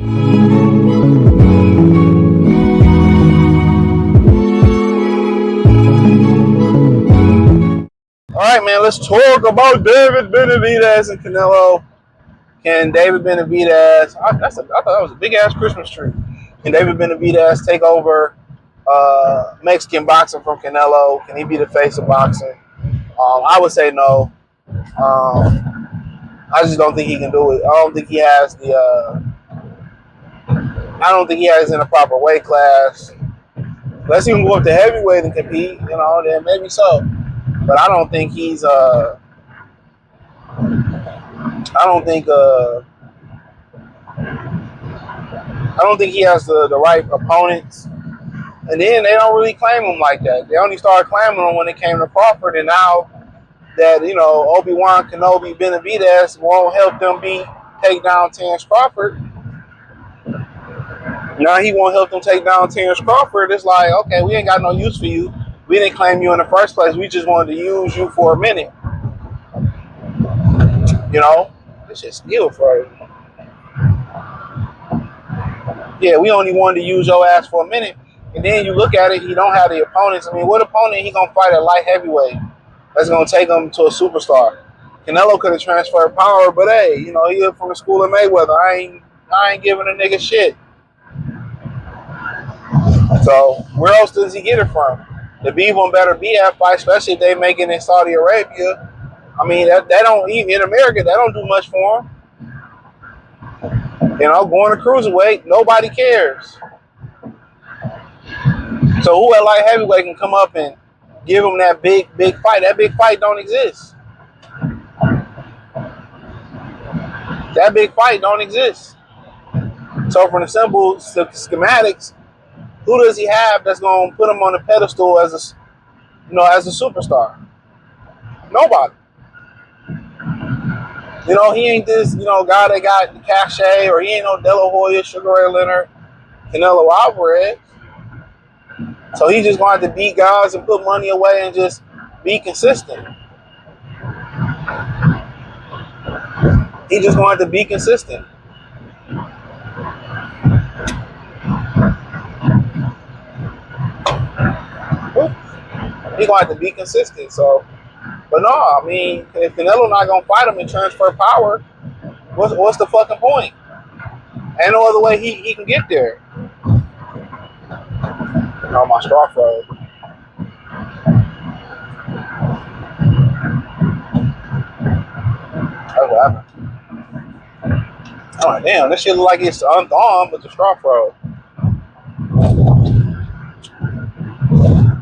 All right, man, let's talk about David Benavidez and Canelo. Can David Benavidez, I thought that was a big ass Christmas tree. Can David Benavidez take over Mexican boxing from Canelo? Can he be the face of boxing? I would say no. I just don't think he can do it. I don't think he has I don't think he has in a proper weight class. Unless he can go up to heavyweight and compete, then maybe so. But I don't think he's. I don't think. I don't think he has the right opponents. And then they don't really claim him like that. They only started claiming him when it came to Crawford, and now that Obi-Wan Kenobi Benavidez won't help them take down Terrence Crawford. Now he won't help them take down Terrence Crawford. It's like, okay, we ain't got no use for you. We didn't claim you in the first place. We just wanted to use you for a minute. This shit's still frozen. Yeah, we only wanted to use your ass for a minute. And then you look at it, he don't have the opponents. I mean, what opponent he gonna fight at light heavyweight that's gonna take him to a superstar? Canelo could have transferred power, but hey, he from the school of Mayweather. I ain't giving a nigga shit. So where else does he get it from? The B1 better be at fight, especially if they make it in Saudi Arabia. I mean, that don't even in America. That don't do much for him. Going to cruiserweight, nobody cares. So who at light heavyweight can come up and give him that big fight? That big fight don't exist. That big fight don't exist. So from the simple schematics, who does he have that's going to put him on the pedestal as a superstar? Nobody. He ain't this, guy that got the cachet, or he ain't no De La Hoya, Sugar Ray Leonard, Canelo Alvarez. So he's just going to have to beat guys and put money away and just be consistent. He's just going to have to be consistent. He's going to have to be consistent. So, but no, I mean, if Canelo not going to fight him and transfer power, what's the fucking point? Ain't no other way he can get there. My straw froze. That's what happened. Oh, damn, this shit look like it's unthawed, but the straw froze.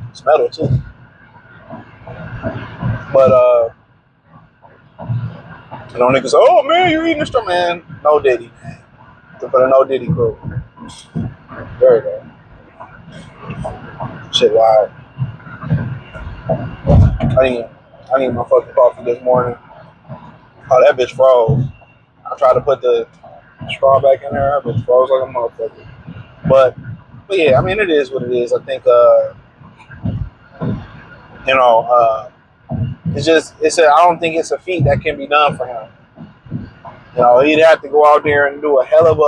It's metal, too. But, niggas say, oh, man, you're eating the straw. Man, no Diddy, man. For the no Diddy crew. There you go. Shit wild. I need my fucking coffee this morning. Oh, that bitch froze. I tried to put the straw back in there, but it froze like a motherfucker. But yeah, I mean, it is what it is. I think, I don't think it's a feat that can be done for him. He'd have to go out there and do a hell of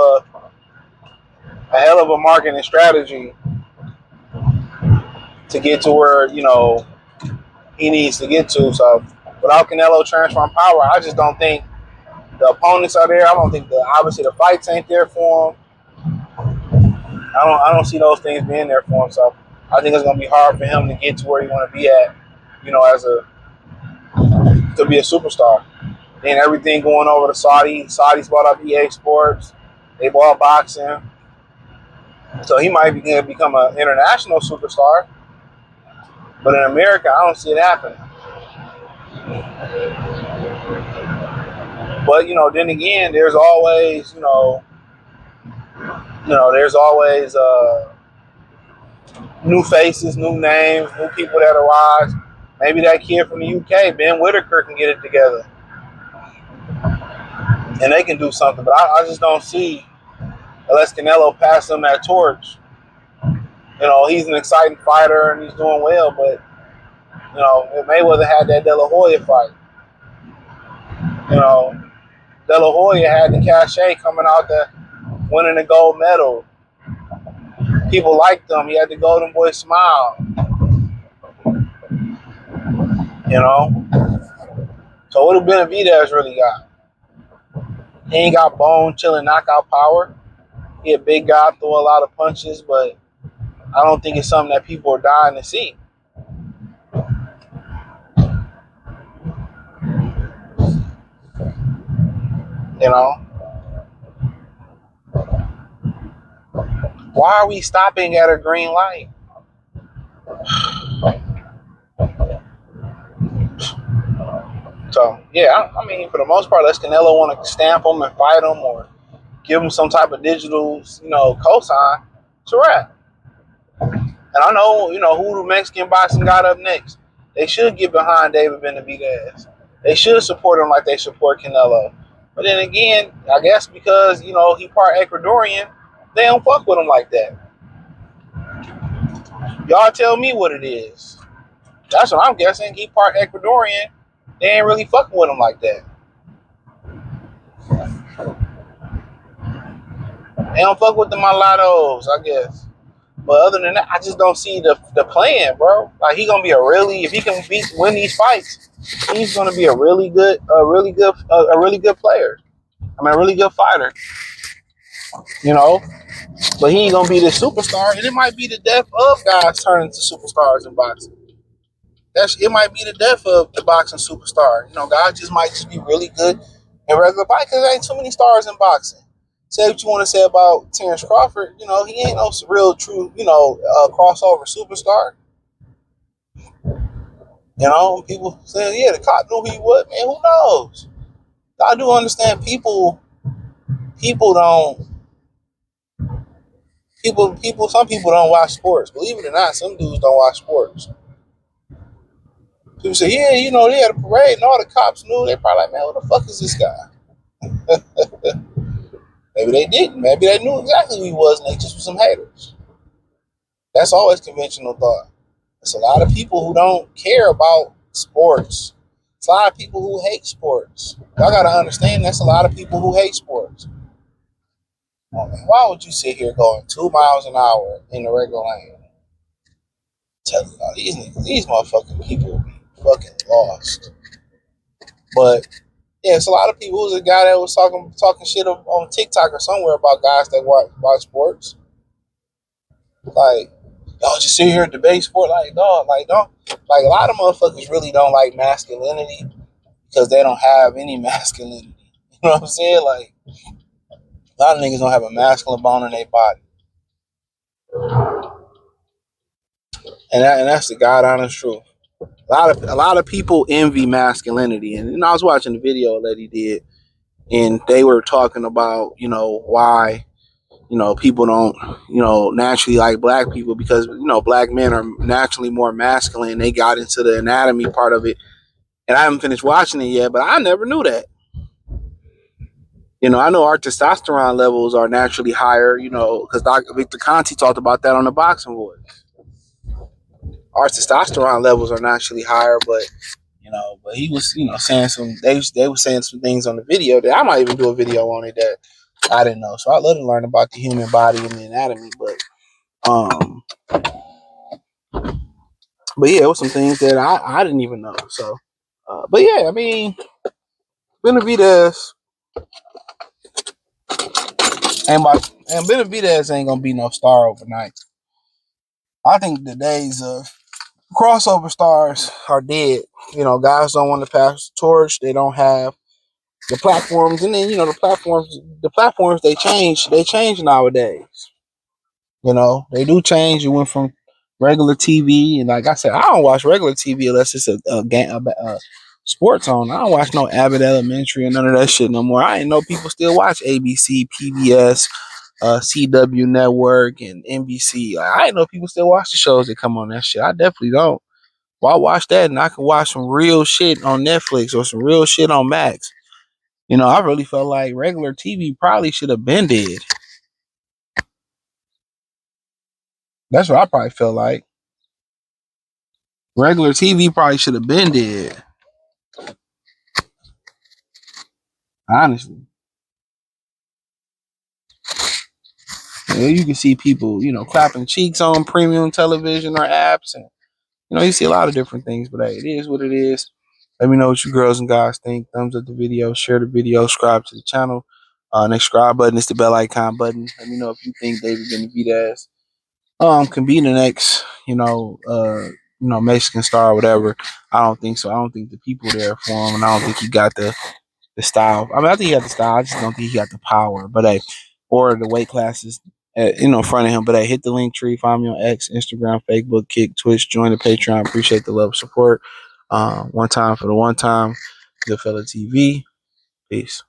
a marketing strategy to get to where, he needs to get to. So without Canelo transferring power, I just don't think the opponents are there. I don't think obviously the fights ain't there for him. I don't see those things being there for him. So I think it's gonna be hard for him to get to where he want to be at, to be a superstar. And everything going over to Saudi. Saudi's bought up EA Sports. They bought boxing. So he might become an international superstar. But in America, I don't see it happening. But, then again, there's always, there's always new faces, new names, new people that arise. Maybe that kid from the UK, Ben Whitaker, can get it together. And they can do something. But I just don't see, unless Canelo passes him that torch. He's an exciting fighter and he's doing well, but if Mayweather had that De La Hoya fight, De La Hoya had the cachet coming out winning the gold medal. People liked him. He had the golden boy smile. You know? So what do Benavidez really got? He ain't got bone chilling knockout power. He a big guy, throw a lot of punches, but I don't think it's something that people are dying to see. You know? Why are we stopping at a green light? So, yeah, I mean, for the most part, unless Canelo want to stamp him and fight him or give him some type of digital, cosign, it's a wrap. And I know, who the Mexican boxing got up next. They should get behind David Benavidez. They should support him like they support Canelo. But then again, I guess because, he part Ecuadorian, they don't fuck with him like that. Y'all tell me what it is. That's what I'm guessing. He part Ecuadorian. They ain't really fucking with him like that. They don't fuck with the mulattoes, I guess. But other than that, I just don't see the plan, bro. Like he gonna be if he can win these fights, he's gonna be a really good player. I mean, a really good fighter. But he ain't gonna be the superstar, and it might be the death of guys turning to superstars in boxing. It might be the death of the boxing superstar. Guys might just be really good in regular fight because there ain't too many stars in boxing. Say what you want to say about Terrence Crawford. He ain't no real true, crossover superstar. People say, yeah, the cop knew who he was. Man, who knows? I do understand people don't, some people don't watch sports. Believe it or not, some dudes don't watch sports. People say, yeah, they had a parade and all the cops knew. They probably like, man, what the fuck is this guy? Maybe they didn't. Maybe they knew exactly who he was and they just were some haters. That's always conventional thought. There's a lot of people who don't care about sports. It's a lot of people who hate sports. Y'all gotta understand that's a lot of people who hate sports. Oh, man, why would you sit here going 2 miles an hour in the regular lane? Tell you, these motherfucking people be fucking lost. But yeah, it's a lot of people. Who's a guy that was talking shit on TikTok or somewhere about guys that watch sports. Like, y'all just sit here and debate sport. Like, dog, don't. Like, a lot of motherfuckers really don't like masculinity because they don't have any masculinity. You know what I'm saying? Like, a lot of niggas don't have a masculine bone in their body. And that's the God honest truth. A lot of people envy masculinity. And I was watching the video that he did, and they were talking about, why people don't, naturally like black people because, black men are naturally more masculine. They got into the anatomy part of it. And I haven't finished watching it yet, but I never knew that. I know our testosterone levels are naturally higher, because Victor Conti talked about that on the Boxing Voice. Our testosterone levels are naturally higher, but he was, saying they were saying some things on the video that I might even do a video on it that I didn't know. So I love to learn about the human body and the anatomy, but yeah, it was some things that I didn't even know. So, but yeah, I mean, Benavidez and Benavidez ain't gonna be no star overnight. I think the days of crossover stars are dead. Guys don't want to pass the torch. They don't have the platforms, and then the platforms they change nowadays. They do change. You went from regular TV, and like I said, I don't watch regular TV unless it's a game, sports on. I don't watch no Abbott Elementary and none of that shit no more. I ain't know people still watch ABC, PBS, CW Network, and NBC. Like, I ain't know people still watch the shows that come on that shit. I definitely don't. Well, I watch that, and I can watch some real shit on Netflix or some real shit on Max. I really felt like regular TV probably should have been dead. That's what I probably felt like. Regular TV probably should have been dead. Honestly. You can see people, clapping cheeks on premium television or apps, and you see a lot of different things. But hey, it is what it is. Let me know what you girls and guys think. Thumbs up the video, share the video, subscribe to the channel. Next subscribe button is the bell icon button. Let me know if you think David Benavidez can be the next, Mexican star or whatever. I don't think so. I don't think the people there for him, and I don't think he got the style. I mean, I think he got the style. I just don't think he got the power. But hey, or the weight classes, in front of him. But hey, hit the link tree. Find me on X, Instagram, Facebook, Kick, Twitch. Join the Patreon. Appreciate the love, support. One time for the one time. Good fella TV. Peace.